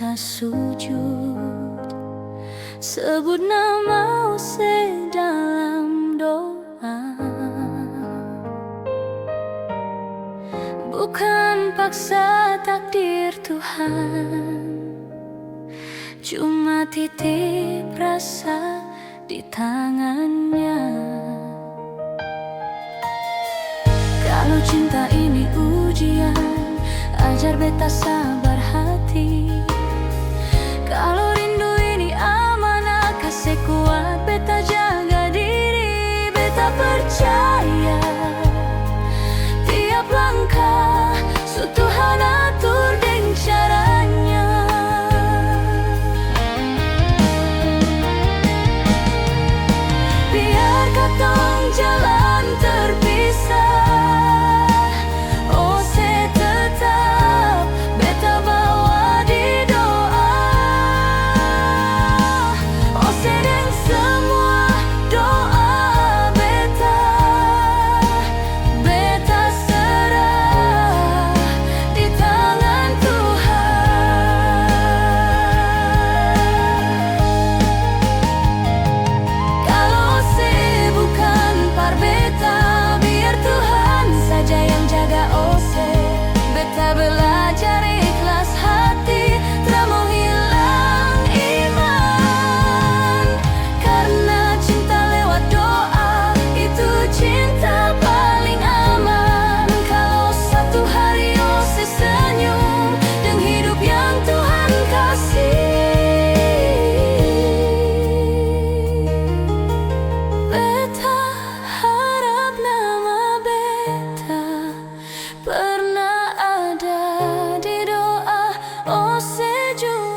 beta sujud, sebut nama Ose dalam doa. Bukan paksa takdir Tuhan, cuma titip rasa di tangannya. Kalau cinta ini ujian, ajar beta sabar hati. Kalau rindu ini amanah, kasih kuat beta jaga diri. Beta percaya tiap langkah su Tuhan atur deng caranya. Biar katong jalan terpisah, Ose tetap beta bawa di doa. Ose deng semua doa beta, beta serah di tangan Tuhan. Kalau Ose bukan par beta, biar Tuhan saja yang jaga Ose. Beta belajar ikhlas hati, tak mau hilang iman. Karena cinta lewat doa, itu cinta paling aman. Kalau satu hari Ose senyum dengan hidup yang Tuhan kasih, beta harap nama beta pernah ada di doa Ose juga.